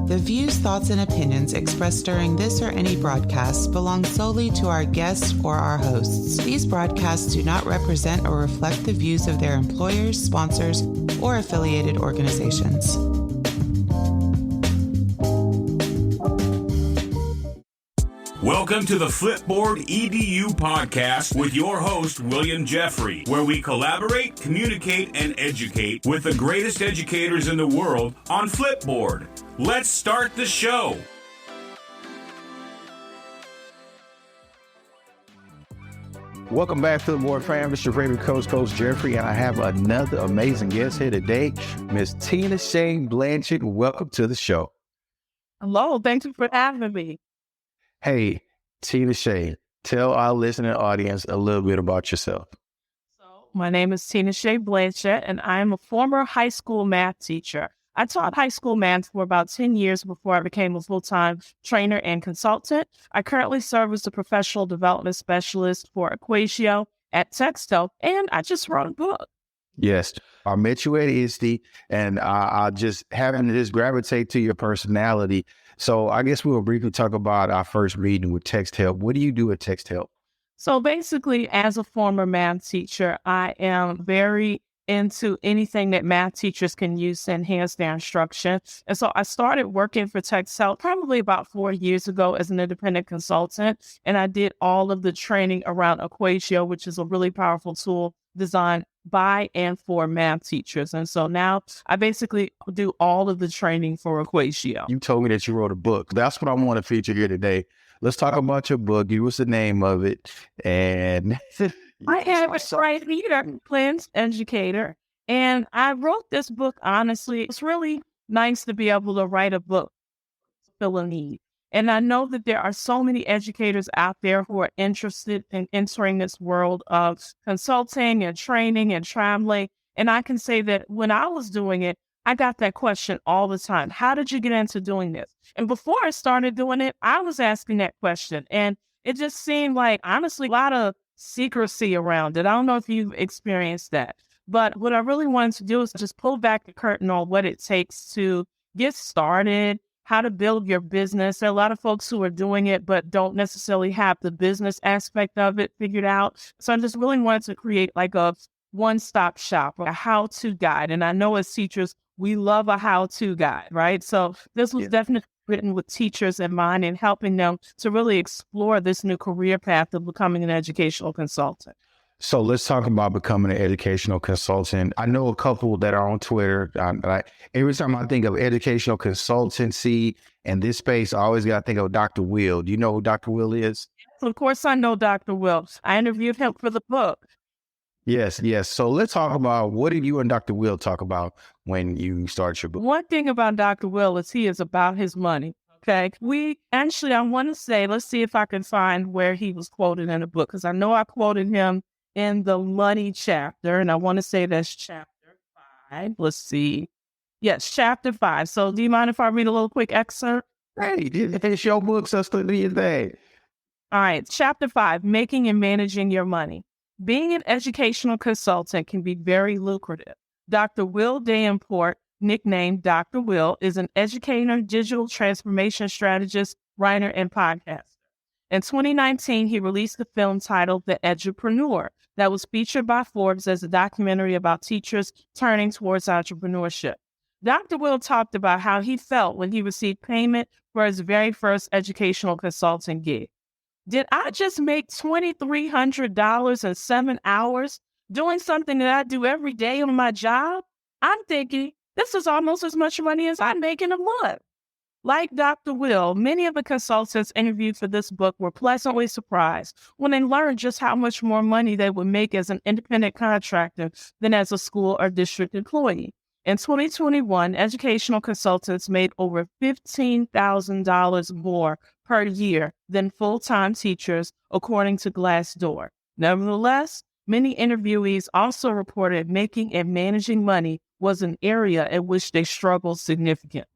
The views, thoughts, and opinions expressed during this or any broadcast belong solely to our guests or our hosts. These broadcasts do not represent or reflect the views of their employers, sponsors, or affiliated organizations. Welcome to the Flipboard EDU podcast with your host, William Jeffrey, where we collaborate, communicate, and educate with the greatest educators in the world on Flipboard. Let's start the show. Welcome back to the Flipboard fam. It's your favorite coach, Coach Jeffrey, and I have another amazing guest here today, Miss Tinashe Blanchet. Welcome to the show. Hello, thank you for having me. Hey, Tinashe, tell our listening audience a little bit about yourself. My name is Tinashe Blanchet, and I am a former high school math teacher. I taught high school math for about 10 years before I became a full-time trainer and consultant. I currently serve as the professional development specialist for Equatio at Texto, and I just wrote a book. Yes, I met you at ISTE, and I just having to just gravitate to your personality. So I guess we'll briefly talk about our first meeting with Text Help. What do you do at Text Help? So basically, as a former math teacher, I am very into anything that math teachers can use to enhance their instruction. And so I started working for Text Help probably about 4 years ago as an independent consultant. And I did all of the training around Equatio, which is a really powerful tool designed by and for math teachers. And so now I basically do all of the training for Equatio. You told me that you wrote a book. That's what I want to feature here today. Let's talk about your book. Give us the name of it. And I am a right here, Freelance Educator. And I wrote this book, honestly. It's really nice to be able to write a book to fill a need. And I know that there are so many educators out there who are interested in entering this world of consulting and training and traveling. And I can say that when I was doing it, I got that question all the time. How did you get into doing this? And before I started doing it, I was asking that question. And it just seemed like, honestly, a lot of secrecy around it. I don't know if you've experienced that. But what I really wanted to do is just pull back the curtain on what it takes to get started, how to build your business. There are a lot of folks who are doing it, but don't necessarily have the business aspect of it figured out. So I just really wanted to create like a one-stop shop, a how-to guide. And I know as teachers, we love a how-to guide, right? So this was definitely written with teachers in mind and helping them to really explore this new career path of becoming an educational consultant. so let's talk about becoming an educational consultant. I know a couple that are on Twitter. Every time I think of educational consultancy and this space, I always got to think of Dr. Will. Do you know who Dr. Will is? Of course, I know Dr. Will. I interviewed him for the book. Yes. So let's talk about, what did you and Dr. Will talk about when you started your book? One thing about Dr. Will is he is about his money. Okay. I want to say, let's see if I can find where he was quoted in the book, because I know I quoted him in the money chapter, and I want to say that's chapter 5. Let's see. Yes, chapter 5. So do you mind if I read a little quick excerpt? Hey, it's your book, sister. Do your thing. All right. Chapter 5, Making and Managing Your Money. Being an educational consultant can be very lucrative. Dr. Will Davenport, nicknamed Dr. Will, is an educator, digital transformation strategist, writer, and podcaster. In 2019, he released a film titled The Edupreneur that was featured by Forbes as a documentary about teachers turning towards entrepreneurship. Dr. Will talked about how he felt when he received payment for his very first educational consulting gig. Did I just make $2,300 in 7 hours doing something that I do every day on my job? I'm thinking this is almost as much money as I make in a month. Like Dr. Will, many of the consultants interviewed for this book were pleasantly surprised when they learned just how much more money they would make as an independent contractor than as a school or district employee. In 2021, educational consultants made over $15,000 more per year than full-time teachers, according to Glassdoor. Nevertheless, many interviewees also reported making and managing money was an area in which they struggled significantly.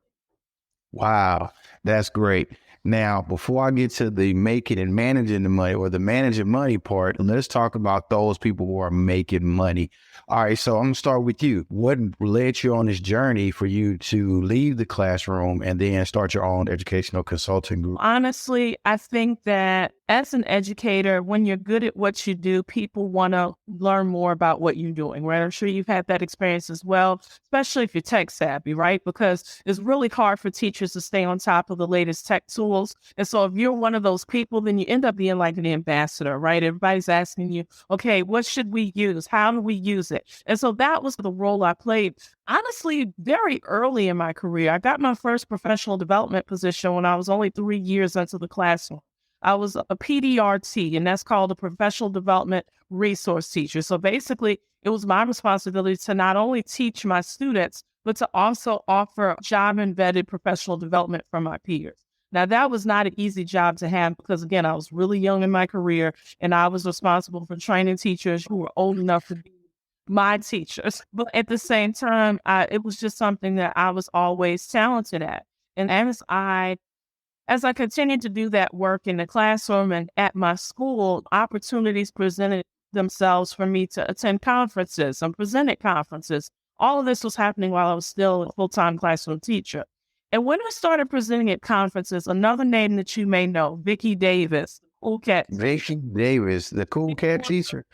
Wow, that's great. Now, before I get to the making and managing the money or the managing money part, let's talk about those people who are making money. All right, so I'm gonna start with you. What led you on this journey for you to leave the classroom and then start your own educational consulting group? Honestly, I think that as an educator, when you're good at what you do, people want to learn more about what you're doing, right? I'm sure you've had that experience as well, especially if you're tech savvy, right? Because it's really hard for teachers to stay on top of the latest tech tools. And so if you're one of those people, then you end up being like an ambassador, right? Everybody's asking you, okay, what should we use? How do we use it? And so that was the role I played. Honestly, very early in my career, I got my first professional development position when I was only 3 years into the classroom. I was a PDRT, and that's called a professional development resource teacher. So basically, it was my responsibility to not only teach my students, but to also offer job-embedded professional development for my peers. Now, that was not an easy job to have because, again, I was really young in my career, and I was responsible for training teachers who were old enough to be my teachers. But at the same time, it was just something that I was always talented at. And as I continued to do that work in the classroom and at my school, opportunities presented themselves for me to attend conferences and present at conferences. All of this was happening while I was still a full-time classroom teacher. And when I started presenting at conferences, another name that you may know, Vicki Davis, cool cat. Vicki Davis, the cool cat teacher.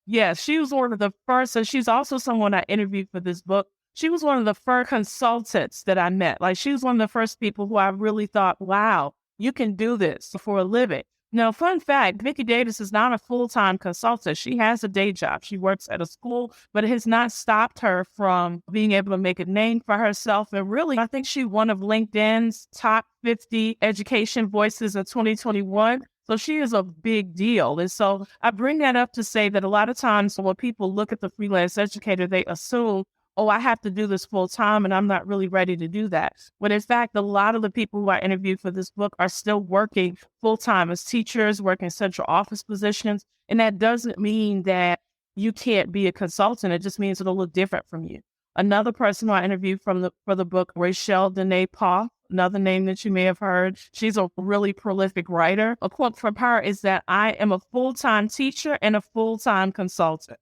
Yes, she was one of the first, and she's also someone I interviewed for this book. She was one of the first consultants that I met. Like, she was one of the first people who I really thought, wow, you can do this for a living. Now, fun fact, Vicki Davis is not a full-time consultant. She has a day job. She works at a school, but it has not stopped her from being able to make a name for herself. And really, I think she's one of LinkedIn's top 50 education voices of 2021. So she is a big deal. And so I bring that up to say that a lot of times when people look at the freelance educator, they assume, oh, I have to do this full time and I'm not really ready to do that. When in fact, a lot of the people who I interviewed for this book are still working full time as teachers, working central office positions. And that doesn't mean that you can't be a consultant. It just means it'll look different from you. Another person who I interviewed for the book, Rachel Dene Paul, another name that you may have heard. She's a really prolific writer. A quote from her is that I am a full-time teacher and a full-time consultant.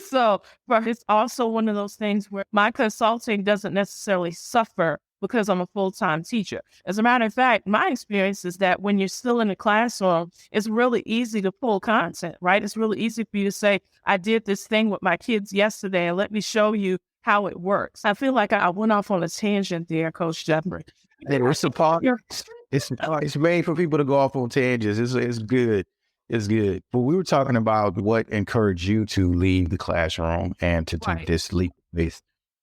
So it's also one of those things where my consulting doesn't necessarily suffer because I'm a full-time teacher. As a matter of fact, my experience is that when you're still in the classroom, it's really easy to pull content, right? It's really easy for you to say, I did this thing with my kids yesterday, and let me show you how it works. I feel like I went off on a tangent there, Coach Jeffrey. It's made for people to go off on tangents. It's good. It's good. But we were talking about what encouraged you to leave the classroom and to take this leap.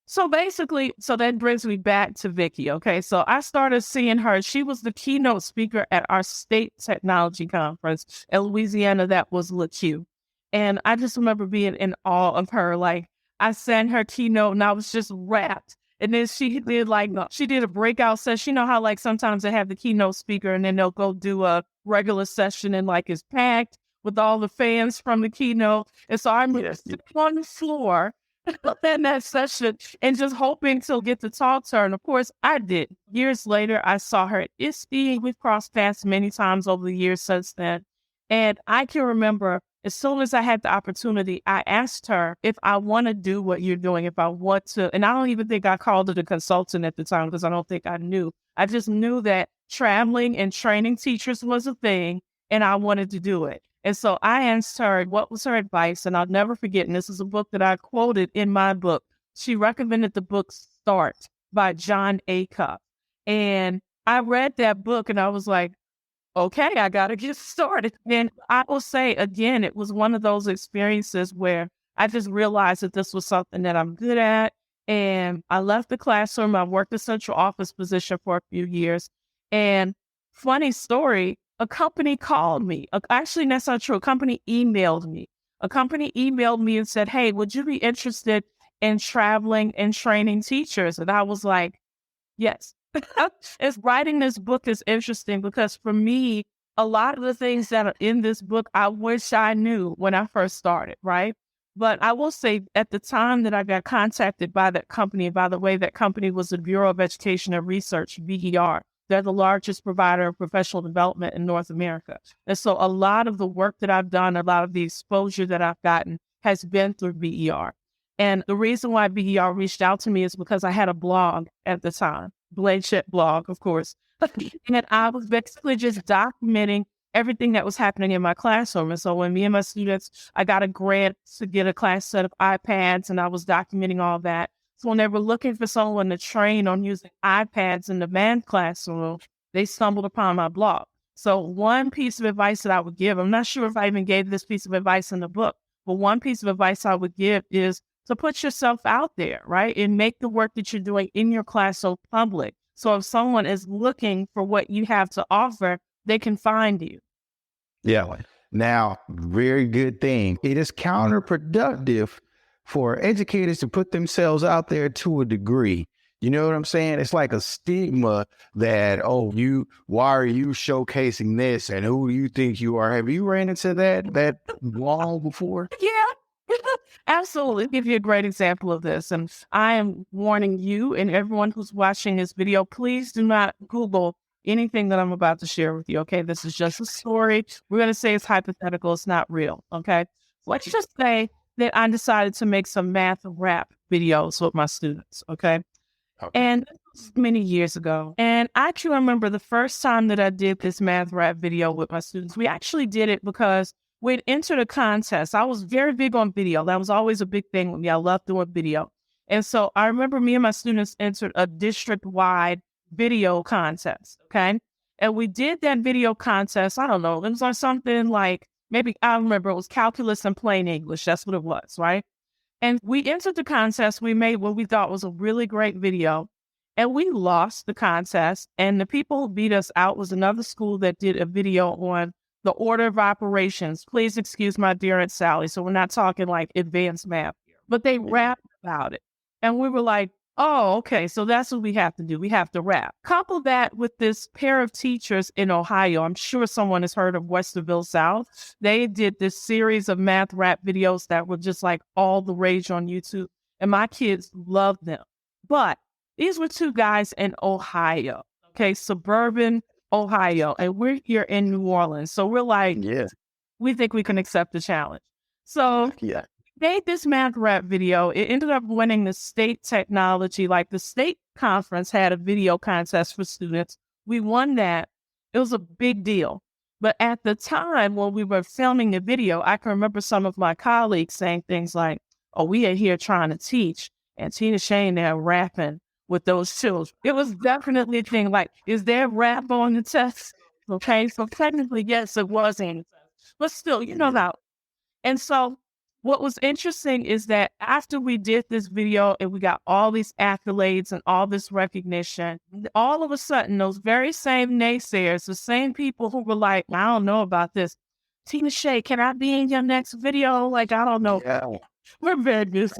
So basically, that brings me back to Vicki. Okay, so I started seeing her. She was the keynote speaker at our state technology conference in Louisiana. That was LaQ. And I just remember being in awe of her. Like, I sat in her keynote and I was just rapt. And then she did a breakout session. You know how like sometimes they have the keynote speaker and then they'll go do a regular session and like it's packed with all the fans from the keynote. And so I'm sitting on the floor in that session and just hoping to get to talk to her. And of course I did. Years later, I saw her at ISTE. We've crossed paths many times over the years since then. And I can remember as soon as I had the opportunity, I asked her if I want to do what you're doing, if I want to. And I don't even think I called it a consultant at the time because I don't think I knew. I just knew that traveling and training teachers was a thing and I wanted to do it. And so I asked her what was her advice. And I'll never forget. And this is a book that I quoted in my book. She recommended the book Start by John Acuff. And I read that book and I was like, okay, I got to get started. And I will say, again, it was one of those experiences where I just realized that this was something that I'm good at. And I left the classroom. I worked a central office position for a few years. And funny story, a company called me. Actually, that's not true. A company emailed me. A company emailed me and said, hey, would you be interested in traveling and training teachers? And I was like, yes. Writing this book is interesting because for me, a lot of the things that are in this book, I wish I knew when I first started, right? But I will say at the time that I got contacted by that company, by the way, that company was the Bureau of Education and Research, BER. They're the largest provider of professional development in North America. And so a lot of the work that I've done, a lot of the exposure that I've gotten has been through BER. And the reason why BER reached out to me is because I had a blog at the time, Blanchet blog, of course. And I was basically just documenting everything that was happening in my classroom. And so when me and my students, I got a grant to get a class set of iPads, and I was documenting all that. So when they were looking for someone to train on using iPads in the math classroom, they stumbled upon my blog. So one piece of advice that I would give, I'm not sure if I even gave this piece of advice in the book, but one piece of advice I would give is to put yourself out there, right? And make the work that you're doing in your class so public. So if someone is looking for what you have to offer, they can find you. Yeah. Now, very good thing. It is counterproductive for educators to put themselves out there to a degree. You know what I'm saying? It's like a stigma that, why are you showcasing this? And who do you think you are? Have you ran into that long before? Yeah. Absolutely. I'll give you a great example of this. And I am warning you and everyone who's watching this video, please do not Google anything that I'm about to share with you. Okay. This is just a story. We're going to say it's hypothetical. It's not real. Okay. Let's just say that I decided to make some math rap videos with my students. Okay. And many years ago. And I actually remember the first time that I did this math rap video with my students. We actually did it because we'd entered a contest. I was very big on video. That was always a big thing with me. I love doing video. And so I remember me and my students entered a district-wide video contest, okay? And we did that video contest, I don't know, it was on something like, maybe I remember it was calculus and plain English. That's what it was, right? And we entered the contest. We made what we thought was a really great video. And we lost the contest. And the people who beat us out was another school that did a video on the order of operations. Please excuse my dear Aunt Sally. So we're not talking like advanced math here, but they rapped about it. And we were like, oh, okay. So that's what we have to do. We have to rap. Couple that with this pair of teachers in Ohio. I'm sure someone has heard of Westerville South. They did this series of math rap videos that were just like all the rage on YouTube. And my kids loved them. But these were two guys in Ohio, okay, suburban Ohio, and we're here in New Orleans. So we're like, we think we can accept the challenge. So made this math rap video. It ended up winning the state technology, like the state conference had a video contest for students. We won that. It was a big deal. But at the time when we were filming the video, I can remember some of my colleagues saying things like, oh, we are here trying to teach, and Tinashe there rapping with those children. It was definitely a thing like, is there rap on the test? Okay, so technically, yes, it was on the test. But still, you know how. And so what was interesting is that after we did this video and we got all these accolades and all this recognition, all of a sudden, those very same naysayers, the same people who were like, I don't know about this. Tinashe, can I be in your next video? Like, I don't know. Yeah. We're very good.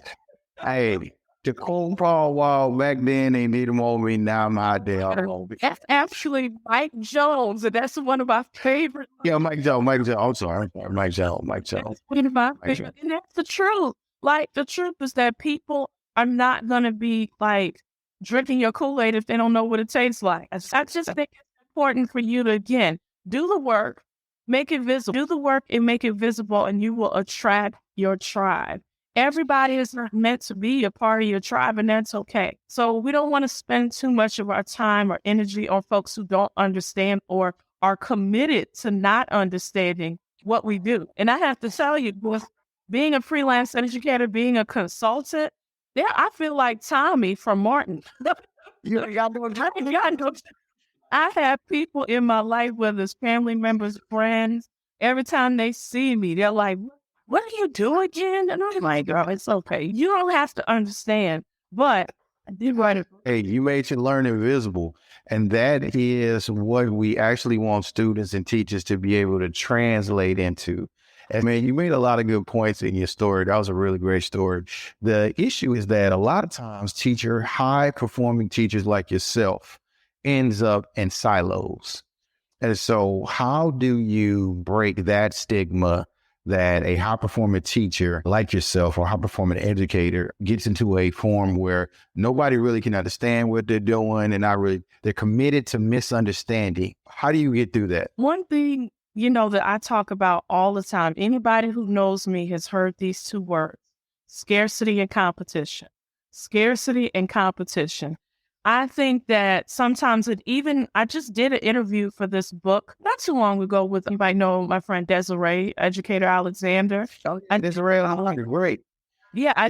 Hey, the cold Paul Wall back then, they need them over me. Now I'm out there. That's actually Mike Jones, and that's one of my favorite. Yeah, Mike Jones. I'm sorry. Mike Jones. That's one of my favorite. And that's the truth. Like, the truth is that people are not going to be, like, drinking your Kool-Aid if they don't know what it tastes like. I just think it's important for you to, again, do the work, make it visible. Do the work and make it visible, and you will attract your tribe. Everybody is not meant to be a part of your tribe, and that's okay. So we don't want to spend too much of our time or energy on folks who don't understand or are committed to not understanding what we do. And I have to tell you, with being a freelance educator, being a consultant, I feel like Tommy from Martin. I have people in my life, whether it's family members, friends, every time they see me, they're like, what do you do again? And I'm like, girl, it's okay. You don't have to understand, but I did write it. Hey, you made your learning visible. And that is what we actually want students and teachers to be able to translate into. And man, you made a lot of good points in your story. That was a really great story. The issue is that a lot of times high performing teachers like yourself ends up in silos. And so how do you break that stigma that a high-performing teacher like yourself or high-performing educator gets into a form where nobody really can understand what they're doing and they're committed to misunderstanding. How do you get through that? One thing, that I talk about all the time, anybody who knows me has heard these two words, scarcity and competition. Scarcity and competition. I think that sometimes I just did an interview for this book not too long ago with, you might know my friend Desiree, Educator Alexander. Desiree, great. Yeah, I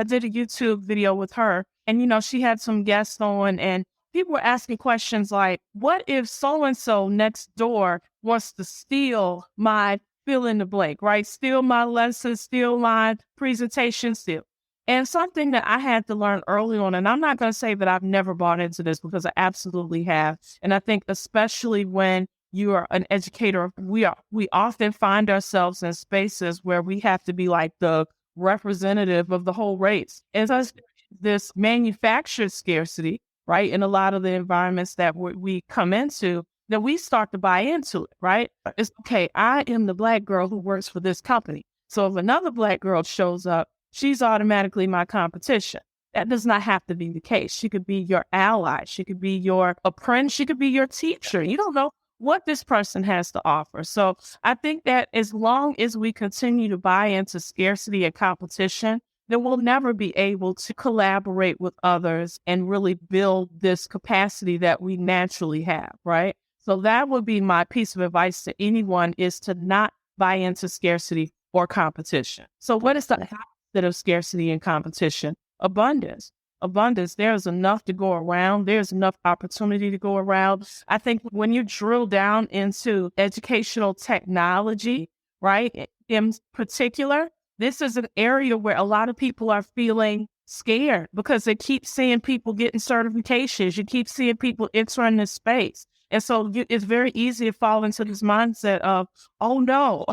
did a YouTube video with her, and she had some guests on, and people were asking questions like, what if so-and-so next door wants to steal my fill in the blank, right? Steal my lesson, steal my presentation, steal. And something that I had to learn early on, and I'm not going to say that I've never bought into this because I absolutely have. And I think especially when you are an educator, we often find ourselves in spaces where we have to be like the representative of the whole race. And so this manufactured scarcity, right, in a lot of the environments that we come into, that we start to buy into it, right? It's okay, I am the Black girl who works for this company. So if another Black girl shows up, she's automatically my competition. That does not have to be the case. She could be your ally. She could be your apprentice. She could be your teacher. You don't know what this person has to offer. So I think that as long as we continue to buy into scarcity and competition, then we'll never be able to collaborate with others and really build this capacity that we naturally have, right? So that would be my piece of advice to anyone, is to not buy into scarcity or competition. So what is the opposite of scarcity and competition? Abundance. Abundance. There's enough to go around. There's enough opportunity to go around. I think when you drill down into educational technology, right, in particular, this is an area where a lot of people are feeling scared because they keep seeing people getting certifications. You keep seeing people entering this space. And so it's very easy to fall into this mindset of, oh no,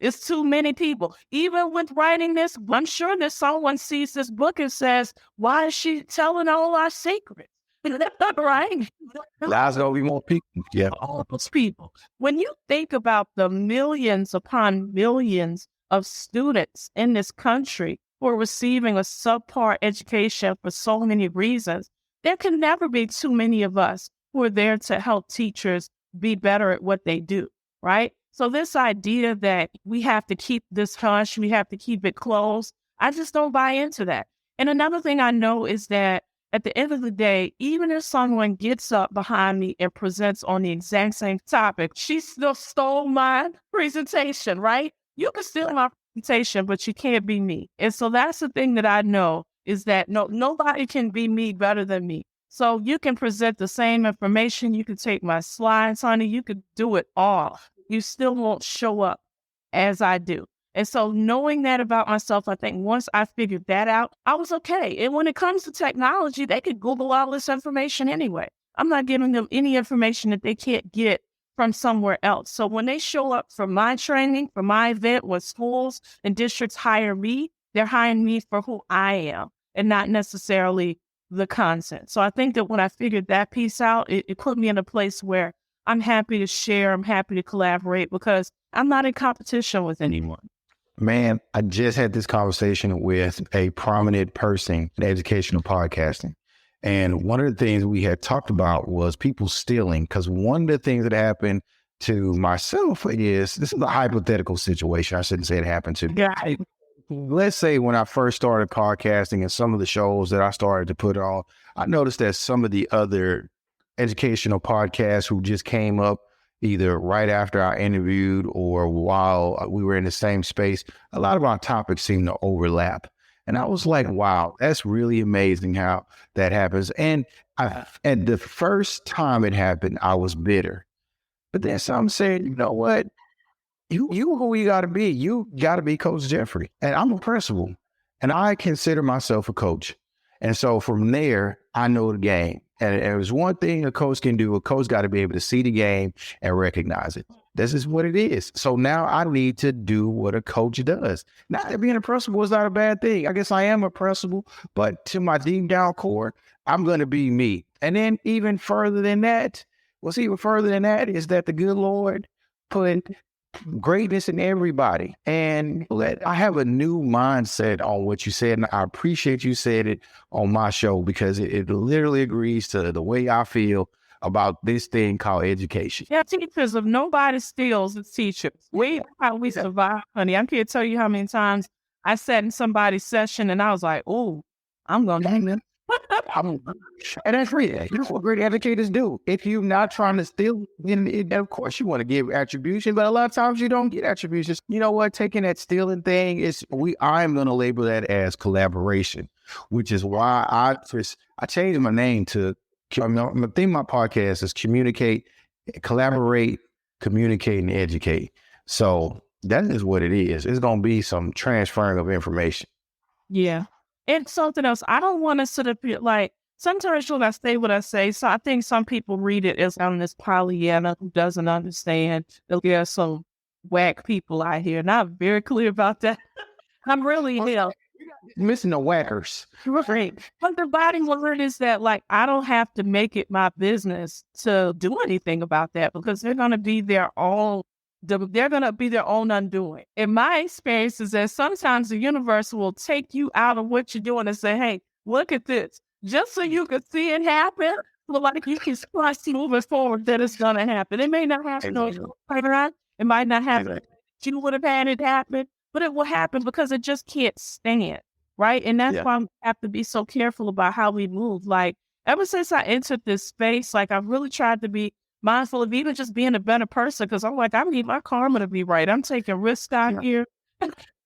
it's too many people. Even with writing this, I'm sure that someone sees this book and says, why is she telling all our secrets? Right? There's going to be more people. Yeah. All those people. When you think about the millions upon millions of students in this country who are receiving a subpar education for so many reasons, there can never be too many of us who are there to help teachers be better at what they do, right? So this idea that we have to keep this hush, we have to keep it closed, I just don't buy into that. And another thing I know is that at the end of the day, even if someone gets up behind me and presents on the exact same topic, she still stole my presentation, right? You can steal my presentation, but you can't be me. And so that's the thing that I know, is that nobody can be me better than me. So you can present the same information. You can take my slides, honey. You could do it all. You still won't show up as I do. And so knowing that about myself, I think once I figured that out, I was okay. And when it comes to technology, they could Google all this information anyway. I'm not giving them any information that they can't get from somewhere else. So when they show up for my training, for my event, when schools and districts hire me, they're hiring me for who I am and not necessarily the content. So I think that when I figured that piece out, it put me in a place where I'm happy to share, I'm happy to collaborate, because I'm not in competition with anyone. Man, I just had this conversation with a prominent person in educational podcasting. And one of the things we had talked about was people stealing, because one of the things that happened to myself is, this is a hypothetical situation. I shouldn't say it happened to me. Yeah. Let's say when I first started podcasting and some of the shows that I started to put on, I noticed that some of the other educational podcasts who just came up either right after I interviewed or while we were in the same space, a lot of our topics seemed to overlap. And I was like, wow, that's really amazing how that happens. And at the first time it happened, I was bitter. But then some said, you know what? You who you got to be. You got to be Coach Jeffrey. And I'm a principal. And I consider myself a coach. And so from there, I know the game. And there's one thing a coach can do. A coach got to be able to see the game and recognize it. This is what it is. So now I need to do what a coach does. Not that being a principal is not a bad thing. I guess I am a principal, but to my deep down core, I'm going to be me. And then even further than that is that the good Lord put greatness in everybody. And I have a new mindset on what you said. And I appreciate you said it on my show because it literally agrees to the way I feel about this thing called education. Yeah, teachers, if nobody steals, it's teachers. We survive, honey. I can't tell you how many times I sat in somebody's session and I was like, oh, I'm going to And that's real. You know what great educators do. If you're not trying to steal, then of course you want to give attribution, but a lot of times you don't get attributions. You know what? Taking that stealing thing I'm going to label that as collaboration, which is why I changed my name to. The theme of my podcast is collaborate, communicate, and educate. So that is what it is. It's going to be some transferring of information. Yeah. And something else, I don't want to sort of be like, sometimes when I say what I say, so I think some people read it as I'm this Pollyanna who doesn't understand. There are some whack people out here, and I'm very clear about that. I'm really missing the whackers. Right. But the bottom line is that, like, I don't have to make it my business to do anything about that because they're going to be their own undoing. In my experience is that sometimes the universe will take you out of what you're doing and say, hey, look at this. Just so you can see it happen, but like you can start moving forward that it's going to happen. It may not happen later on. It might not happen. You would have had it happen, but it will happen because it just can't stand. Right. And that's why we have to be so careful about how we move. Like, ever since I entered this space, like, I've really tried to be mindful of even just being a better person because I'm like, I need my karma to be right. I'm taking risks out here.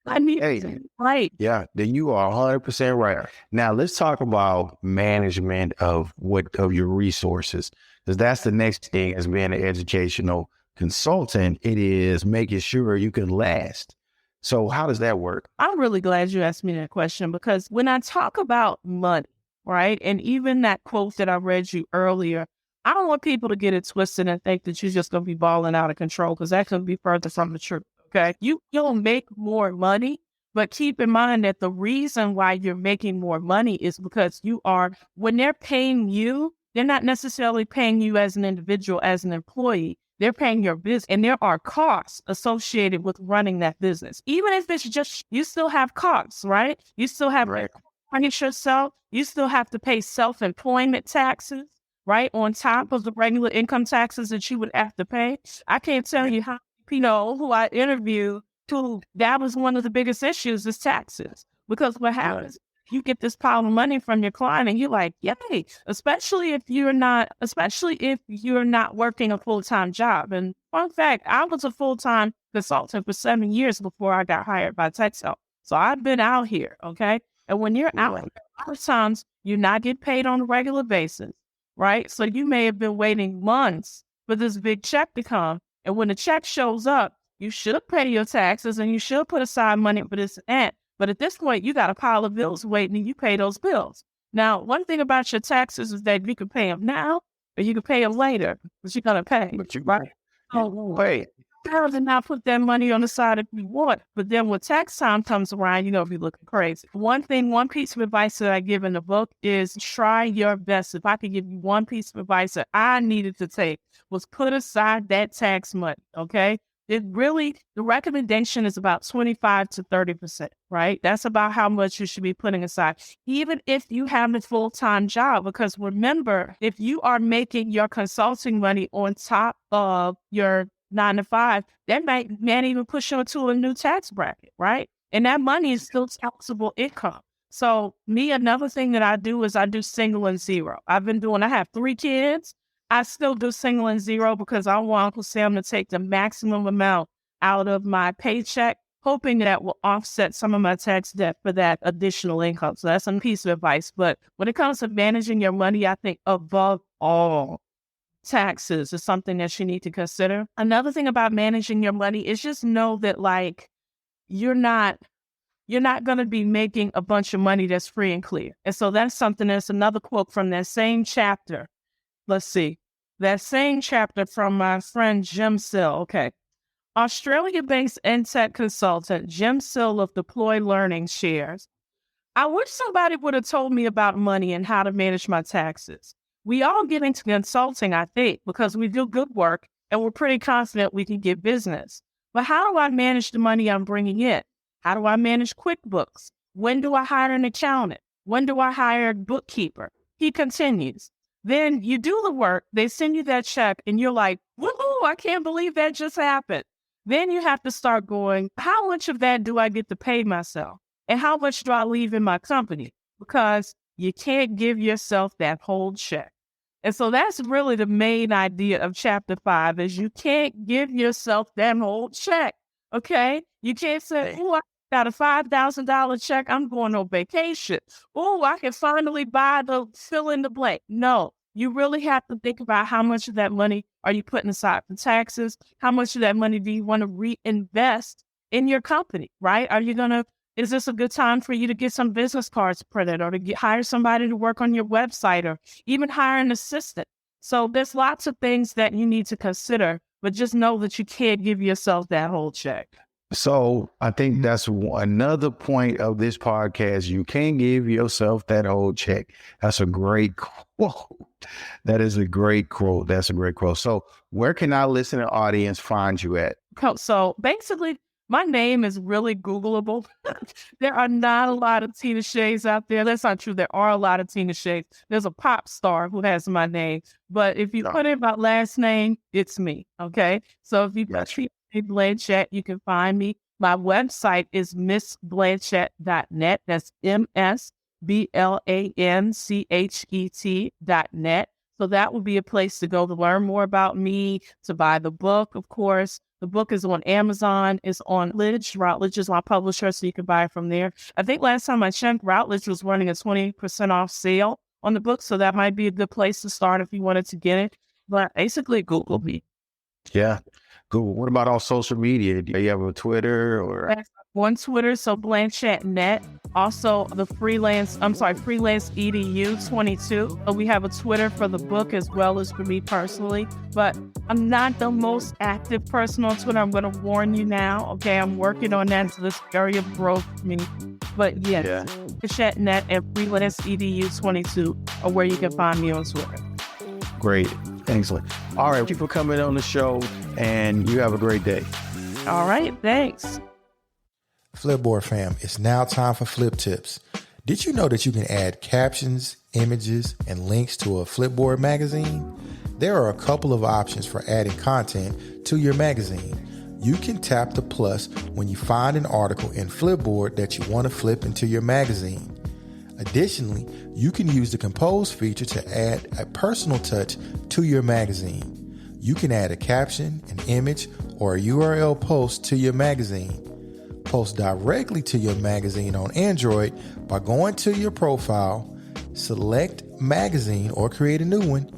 I need to be right. Yeah, then you are 100% right. Now, let's talk about management of your resources, because that's the next thing as being an educational consultant. It is making sure you can last. So how does that work? I'm really glad you asked me that question because when I talk about money, right, and even that quote that I read you earlier, I don't want people to get it twisted and think that you're just going to be balling out of control because that could be further from the truth, okay? You'll make more money, but keep in mind that the reason why you're making more money is because when they're paying you, they're not necessarily paying you as an individual, as an employee. They're paying your business, and there are costs associated with running that business. Even if it's just, you still have costs, right? You still have to punish yourself. You still have to pay self-employment taxes, right? On top of the regular income taxes that you would have to pay. I can't tell you how people who I interview who that was one of the biggest issues is taxes. Because what happens, you get this pile of money from your client and you're like, yay, especially if you're not working a full-time job. And fun fact, I was a full-time consultant for 7 years before I got hired by Texel. So I've been out here, okay? And when you're out, a lot of times you're not getting paid on a regular basis, right? So you may have been waiting months for this big check to come. And when the check shows up, you should pay your taxes and you should put aside money for this and that. But at this point, you got a pile of bills waiting and you pay those bills. Now, one thing about your taxes is that you can pay them now or you can pay them later, but you're going to pay. Right? Wait. You can now put that money on the side if you want. But then when tax time comes around, you're going to be looking crazy. One piece of advice that I give in the book is try your best. If I could give you one piece of advice that I needed to take was put aside that tax money, okay? The recommendation is about 25 to 30%, right? That's about how much you should be putting aside, even if you have a full-time job. Because remember, if you are making your consulting money on top of your 9 to 5, that might even push you into a new tax bracket, right? And that money is still taxable income. So another thing that I do is I do single and zero. I have 3 kids. I still do single and zero because I want Uncle Sam to take the maximum amount out of my paycheck, hoping that will offset some of my tax debt for that additional income. So that's a piece of advice. But when it comes to managing your money, I think above all, taxes is something that you need to consider. Another thing about managing your money is just know that, like, you're not going to be making a bunch of money that's free and clear. And so that's another quote from that same chapter. Let's see. That same chapter from my friend Jim Sill. Okay. Australia-based EdTech consultant Jim Sill of Deploy Learning shares, I wish somebody would have told me about money and how to manage my taxes. We all get into consulting, I think, because we do good work and we're pretty confident we can get business. But how do I manage the money I'm bringing in? How do I manage QuickBooks? When do I hire an accountant? When do I hire a bookkeeper? He continues. Then you do the work, they send you that check, and you're like, woohoo, I can't believe that just happened. Then you have to start going, how much of that do I get to pay myself? And how much do I leave in my company? Because you can't give yourself that whole check. And so that's really the main idea of chapter 5 is you can't give yourself that whole check. Okay? You can't say, oh, I got a $5,000 check. I'm going on vacation. Oh, I can finally buy the fill in the blank. No, you really have to think about how much of that money are you putting aside for taxes? How much of that money do you want to reinvest in your company, right? Is this a good time for you to get some business cards printed or to hire somebody to work on your website or even hire an assistant? So there's lots of things that you need to consider, but just know that you can't give yourself that whole check. So I think that's another point of this podcast. You can't give yourself that whole check. That's a great quote. That is a great quote. That's a great quote. So where can our listening audience find you at? So basically, my name is really Googleable. There are not a lot of Tinashes out there. That's not true. There are a lot of Tinashes. There's a pop star who has my name. But if you put in my last name, it's me. Okay. So if you put Tinashe Blanchet, you can find me. My website is missblanchet.net. That's MSBLANCHET.net. So that would be a place to go to learn more about me, to buy the book, of course. The book is on Amazon. It's on Routledge. Routledge is my publisher, so you can buy it from there. I think last time I checked, Routledge was running a 20% off sale on the book, so that might be a good place to start if you wanted to get it. But basically, Google me. Yeah, Google. What about on social media? Do you have a Twitter or? On Twitter, so Blanchet.net. Also, Freelance EDU 22. So we have a Twitter for the book as well as for me personally. But I'm not the most active person on Twitter. I'm going to warn you now. Okay, I'm working on that. So this area of growth for me. But yes, Blanchet.net and Freelance EDU 22 are where you can find me on Twitter. Great. Excellent. All right. Thank you for coming on the show, and you have a great day. All right. Thanks. Flipboard fam, it's now time for Flip Tips. Did you know that you can add captions, images, and links to a Flipboard magazine? There are a couple of options for adding content to your magazine. You can tap the plus when you find an article in Flipboard that you want to flip into your magazine. Additionally, you can use the Compose feature to add a personal touch to your magazine. You can add a caption, an image, or a URL post to your magazine. Post directly to your magazine on Android by going to your profile, select magazine or create a new one,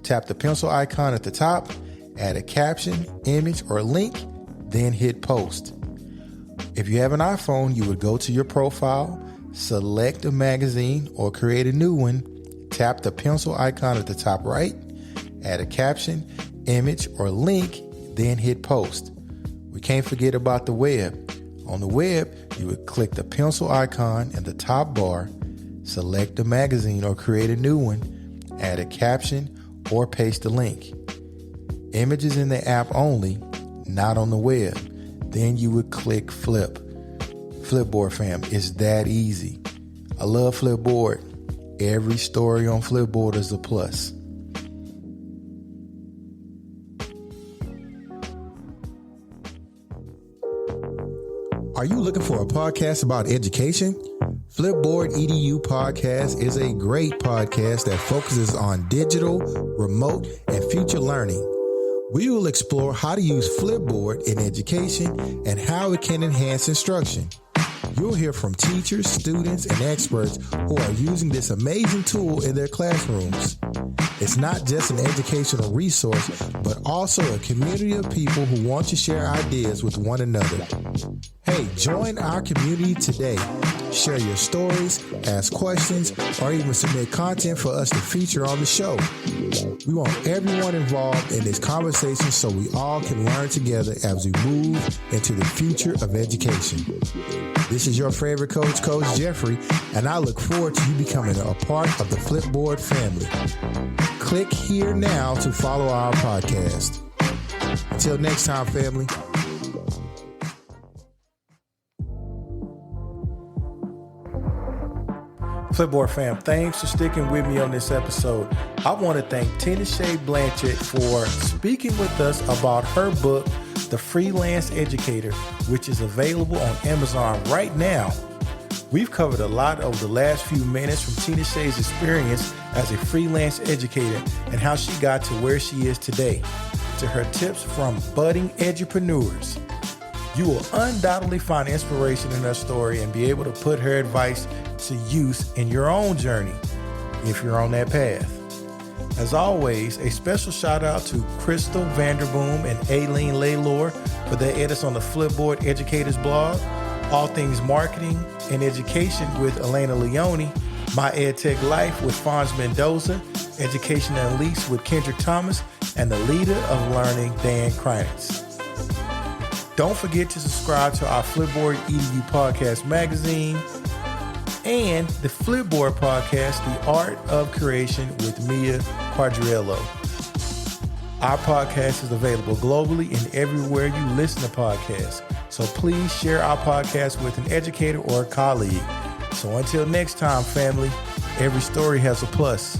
tap the pencil icon at the top, add a caption, image, or link, then hit post. If you have an iPhone, you would go to your profile, select a magazine or create a new one, tap the pencil icon at the top right, add a caption, image, or link, then hit post. We can't forget about the web. On the web, you would click the pencil icon in the top bar, select a magazine or create a new one, add a caption, or paste a link. Images in the app only, not on the web. Then you would click Flip. Flipboard fam, it's that easy. I love Flipboard. Every story on Flipboard is a plus. Are you looking for a podcast about education? Flipboard EDU Podcast is a great podcast that focuses on digital, remote, and future learning. We will explore how to use Flipboard in education and how it can enhance instruction. You'll hear from teachers, students, and experts who are using this amazing tool in their classrooms. It's not just an educational resource, but also a community of people who want to share ideas with one another. Hey, join our community today. Share your stories, ask questions, or even submit content for us to feature on the show. We want everyone involved in this conversation so we all can learn together as we move into the future of education. This is your favorite coach, Coach Jeffrey, and I look forward to you becoming a part of the Flipboard family. Click here now to follow our podcast. Until next time, family. Flipboard fam, thanks for sticking with me on this episode. I want to thank Tinashe Blanchet for speaking with us about her book, The Freelance Educator, which is available on Amazon right now. We've covered a lot over the last few minutes from Tinashe's experience as a freelance educator and how she got to where she is today, to her tips from budding edupreneurs. You will undoubtedly find inspiration in her story and be able to put her advice to use in your own journey, if you're on that path. As always, a special shout out to Crystal Vanderboom and Aileen Laylor for their edits on the Flipboard Educators blog, All Things Marketing and Education with Elena Leone, My EdTech Life with Fonz Mendoza, Education Unleashed with Kendrick Thomas, and the Leader of Learning, Dan Kreinitz. Don't forget to subscribe to our Flipboard EDU podcast magazine and the Flipboard podcast, The Art of Creation with Mia Quadriello. Our podcast is available globally and everywhere you listen to podcasts. So please share our podcast with an educator or a colleague. So until next time, family, every story has a plus.